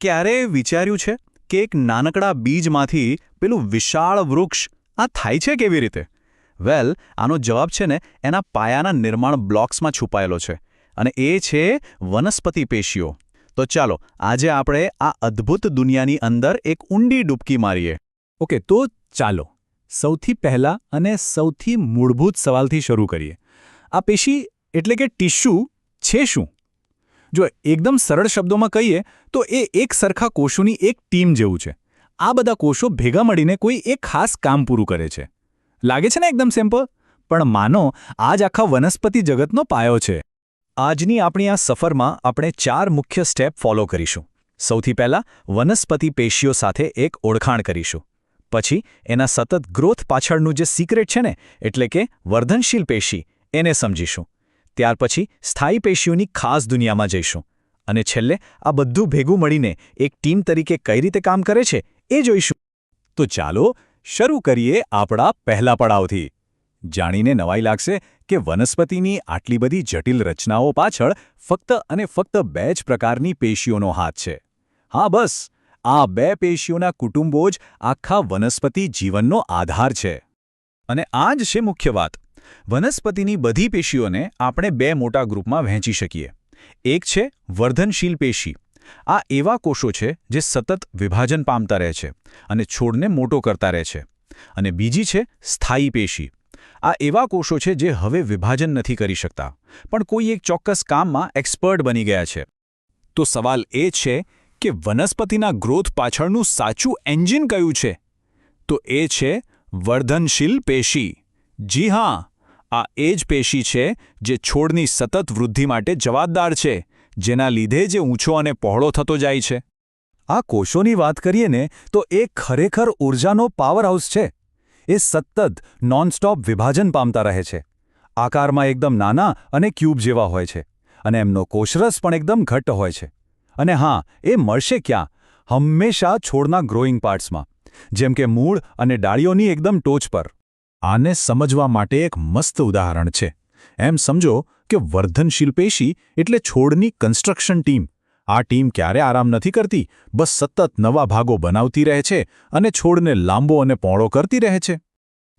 ક્યારેય વિચાર્યું છે કે એક નાનકડા બીજમાંથી પેલું વિશાળ વૃક્ષ આ થાય છે કેવી રીતે? વેલ, આનો જવાબ છે ને એના પાયાના નિર્માણ બ્લોક્સમાં છુપાયેલો છે, અને એ છે વનસ્પતિ પેશીઓ. તો ચાલો આજે આપણે આ અદ્ભુત દુનિયાની અંદર એક ઊંડી ડૂબકી મારીએ. ઓકે, તો ચાલો સૌથી પહેલા અને સૌથી મૂળભૂત સવાલથી શરૂ કરીએ. આ પેશી એટલે કે ટિશ્યુ છે શું? જો એકદમ સરળ શબ્દોમાં કહીએ તો એ એક સરખા કોષોની એક ટીમ જેવું છે. આ બધા કોષો ભેગા મળીને કોઈ એક ખાસ કામ પૂરું કરે છે. લાગે છે ને એકદમ સિમ્પલ? પણ માનો આ જ આખા વનસ્પતિ જગતનો પાયો છે. આજની આપણી આ સફરમાં આપણે 4 મુખ્ય સ્ટેપ ફોલો કરીશું. સૌથી પહેલા વનસ્પતિ પેશીઓ સાથે એક ઓળખાણ કરીશું. પછી એના સતત ગ્રોથ પાછળનું જે સિક્રેટ છે ને, એટલે કે વર્ધનશીલ પેશી, એને સમજીશું. ત્યાર પછી સ્થાયી પેશીઓની ખાસ દુનિયામાં જઈશું. અને છેલ્લે આ બધું ભેગું મળીને એક ટીમ તરીકે કઈ રીતે કામ કરે છે એ જોઈશું. તો ચાલો શરૂ કરીએ આપણા પહેલા પડાવથી. જાણીને નવાઈ લાગશે કે વનસ્પતિની આટલી બધી જટિલ રચનાઓ પાછળ ફક્ત અને ફક્ત 2 જ પ્રકારની પેશીઓનો હાથ છે. હા, બસ આ 2 પેશીઓના કુટુંબો જ આખા વનસ્પતિ જીવનનો આધાર છે. અને આ જ છે મુખ્ય વાત. વનસ્પતિની બધી પેશીઓને આપણે 2 મોટા ગ્રુપમાં વહેંચી શકીએ. એક છે વર્ધનશીલ પેશી. આ એવા કોષો છે જે સતત વિભાજન પામતા રહે છે અને છોડને મોટો કરતા રહે છે. અને બીજી છે સ્થાયી પેશી. આ એવા કોષો છે જે હવે વિભાજન નથી કરી શકતા, પણ કોઈ એક ચોક્કસ કામમાં એક્સપર્ટ બની ગયા છે. તો સવાલ એ છે કે વનસ્પતિના ગ્રોથ પાછળનું સાચું એન્જિન કયું છે? તો એ છે વર્ધનશીલ પેશી. જી હા, આ એ જ પેશી છે જે છોડની સતત વૃદ્ધિ માટે જવાબદાર છે, જેના લીધે જે ઊંચો અને પહોળો થતો જાય છે. આ કોષોની વાત કરીએ ને તો એ ખરેખર ઊર્જાનો પાવરહાઉસ છે. એ સતત નોનસ્ટોપ વિભાજન પામતા રહે છે. આકારમાં એકદમ નાના અને ક્યુબ જેવા હોય છે, અને એમનો કોષરસ પણ એકદમ ઘટ્ટ હોય છે. અને હા, એ મળશે ક્યાં? હંમેશા છોડના ગ્રોઈંગ પાર્ટ્સમાં, જેમ કે મૂળ અને ડાળીઓની એકદમ ટોચ પર. આને સમજવા માટે એક મસ્ત ઉદાહરણ છે. એમ સમજો કે વર્ધનશીલ પેશી એટલે છોડની કન્સ્ટ્રક્શન ટીમ. આ ટીમ ક્યારે આરામ નથી કરતી, બસ સતત નવા ભાગો બનાવતી રહે છે અને છોડને લાંબો અને પહોળો કરતી રહે છે.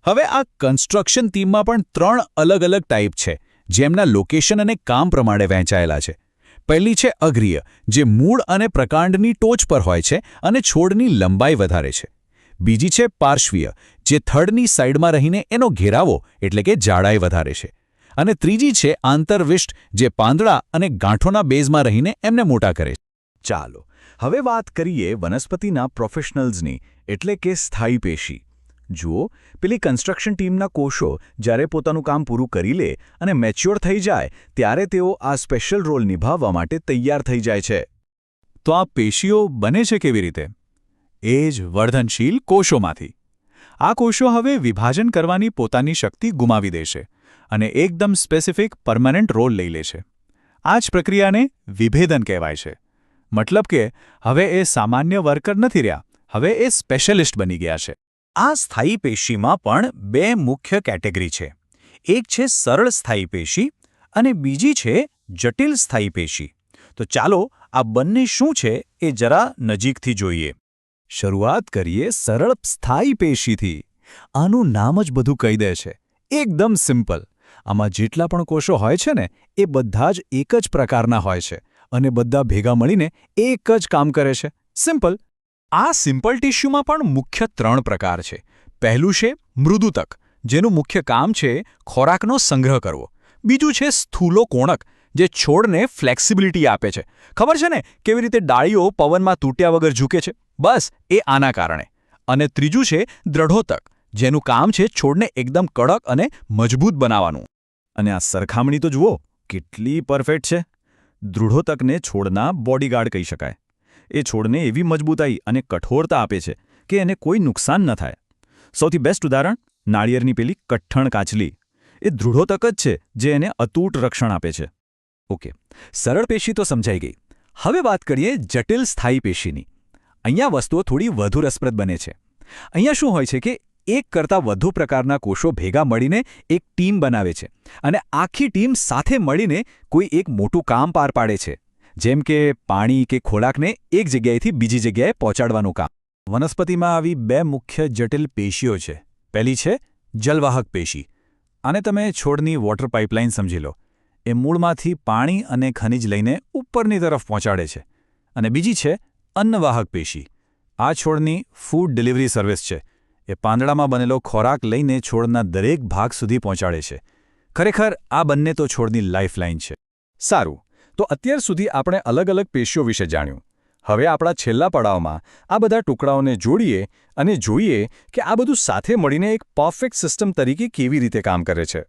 હવે આ કન્સ્ટ્રક્શન ટીમમાં પણ 3 અલગ અલગ ટાઈપ છે, જેમના લોકેશન અને કામ પ્રમાણે વહેંચાયેલા છે. પહેલી છે અગ્રીય, જે મૂળ અને પ્રકાંડની ટોચ પર હોય છે અને છોડની લંબાઈ વધારે છે. બીજી છે પાર્શ્વીય, જે થડની સાઈડમાં રહીને એનો ઘેરાવો એટલે કે જાડાઈ વધારે છે. અને ત્રીજી છે આંતરવિષ્ટ, જે પાંદડા અને ગાંઠોના બેઝમાં રહીને એમને મોટા કરે છે. ચાલો હવે વાત કરીએ વનસ્પતિના પ્રોફેશનલ્સની, એટલે કે સ્થાયી પેશી. જુઓ, પેલી કન્સ્ટ્રક્શન ટીમના કોષો જ્યારે પોતાનું કામ પૂરું કરી લે અને મેચ્યોર થઈ જાય, ત્યારે તેઓ આ સ્પેશિયલ રોલ નિભાવવા માટે તૈયાર થઈ જાય છે. તો આ પેશીઓ બને છે કેવી રીતે? એ જ વર્ધનશીલ કોષોમાંથી. આ કોષો હવે વિભાજન કરવાની પોતાની શક્તિ ગુમાવી દેશે અને એકદમ સ્પેસિફિક પરમેનન્ટ રોલ લઈ લે છે. આ જ પ્રક્રિયાને વિભેદન કહેવાય છે. મતલબ કે હવે એ સામાન્ય વર્કર નથી રહ્યા, હવે એ સ્પેશિયલિસ્ટ બની ગયા છે. આ સ્થાયી પેશીમાં પણ 2 મુખ્ય કેટેગરી છે. એક છે સરળ સ્થાયી પેશી અને બીજી છે જટિલ સ્થાયી પેશી. તો ચાલો આ બંને શું છે એ જરા નજીકથી જોઈએ. શરૂઆત કરીએ સરળ સ્થાયી પેશીથી. આનું નામ જ બધું કહી દે છે. એકદમ સિમ્પલ. આમાં જેટલા પણ કોષો હોય છે ને, એ બધા જ એક જ પ્રકારના હોય છે અને બધા ભેગા મળીને એક જ કામ કરે છે. સિમ્પલ. આ સિમ્પલ ટિશ્યુમાં પણ મુખ્ય 3 પ્રકાર છે. પહેલું છે મૃદુતક, જેનું મુખ્ય કામ છે ખોરાકનો સંગ્રહ કરવો. બીજું છે સ્થૂલોકોણક, જે છોડને ફ્લેક્સિબિલિટી આપે છે. ખબર છે ને કેવી રીતે ડાળીઓ પવનમાં તૂટ્યા વગર ઝૂકે છે? બસ એ આના કારણે. અને ત્રીજું છે દ્રઢોતક, જેનું કામ છે છોડને એકદમ કડક અને મજબૂત બનાવવાનું. અને આ સરખામણી તો જુઓ, કેટલી પરફેક્ટ છે. દૃઢોતકને છોડના બોડીગાર્ડ કહી શકાય. એ છોડને એવી મજબૂતાઈ અને કઠોરતા આપે છે કે એને કોઈ નુકસાન ન થાય. સૌથી બેસ્ટ ઉદાહરણ નાળિયેરની પેલી કઠણ કાચલી. એ દૃઢોતક જ છે જે એને અતૂટ રક્ષણ આપે છે. ઓકે, સરળ પેશી તો સમજાઈ ગઈ. હવે વાત કરીએ જટિલ સ્થાયી પેશીની. અહીંયા વસ્તુઓ થોડી વધુ રસપ્રદ બને છે. અહીંયા શું હોય છે કે એક કરતાં વધુ પ્રકારના કોષો ભેગા મળીને એક ટીમ બનાવે છે અને આખી ટીમ સાથે મળીને કોઈ એક મોટું કામ પાર પાડે છે. જેમ કે પાણી કે ખોરાકને એક જગ્યાએથી બીજી જગ્યાએ પહોંચાડવાનું કામ. વનસ્પતિમાં આવી બે મુખ્ય જટિલ પેશીઓ છે. પહેલી છે જલવાહક પેશી. આને તમે છોડની વોટર પાઇપલાઇન સમજી લો. એ મૂળમાંથી પાણી અને ખનિજ લઈને ઉપરની તરફ પહોંચાડે છે. અને બીજી છે અન્નવાહક પેશી. આ છોડની ફૂડ ડિલિવરી સર્વિસ છે. એ પાંદડામાં બનેલો ખોરાક લઈને છોડના દરેક ભાગ સુધી પહોંચાડે છે. ખરેખર આ બંને તો છોડની લાઇફલાઇન છે. સારું, તો અત્યાર સુધી આપણે અલગ અલગ પેશીઓ વિશે જાણ્યું. હવે આપણા છેલ્લા પડાવમાં આ બધા ટુકડાઓને જોડીએ અને જોઈએ કે આ બધું સાથે મળીને એક પરફેક્ટ સિસ્ટમ તરીકે કેવી રીતે કામ કરે છે.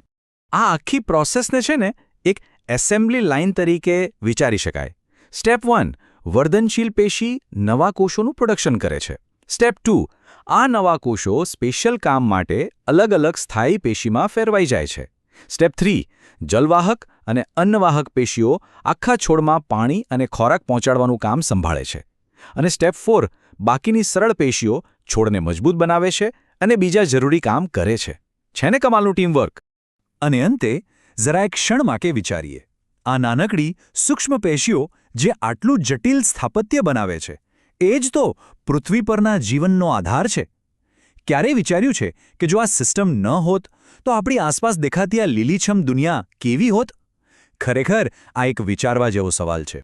આ આખી પ્રોસેસને છે ને એક એસેમ્બલી લાઇન તરીકે વિચારી શકાય. સ્ટેપ 1, વર્ધનશીલ પેશી નવા કોષોનું પ્રોડક્શન કરે છે. સ્ટેપ 2, આ નવા કોષો સ્પેશિયલ કામ માટે અલગ અલગ સ્થાયી પેશીમાં ફેરવાઈ જાય છે. સ્ટેપ 3, જલવાહક અને અન્નવાહક પેશીઓ આખા છોડમાં પાણી અને ખોરાક પહોંચાડવાનું કામ સંભાળે છે. અને સ્ટેપ 4, બાકીની સરળ પેશીઓ છોડને મજબૂત બનાવે છે અને બીજા જરૂરી કામ કરે છે. છે ને કમાલનું ટીમવર્ક? અને અંતે જરા એક ક્ષણ માટે વિચારીએ. આ નાનકડી સૂક્ષ્મ પેશીઓ જે આટલું જટિલ સ્થાપત્ય બનાવે છે, એ જ તો પૃથ્વી પરના જીવનનો આધાર છે. ક્યારેય વિચાર્યું છે કે જો આ સિસ્ટમ ન હોત તો આપણી આસપાસ દેખાતી આ લીલીછમ દુનિયા કેવી હોત? ખરેખર આ એક વિચારવા જેવો સવાલ છે.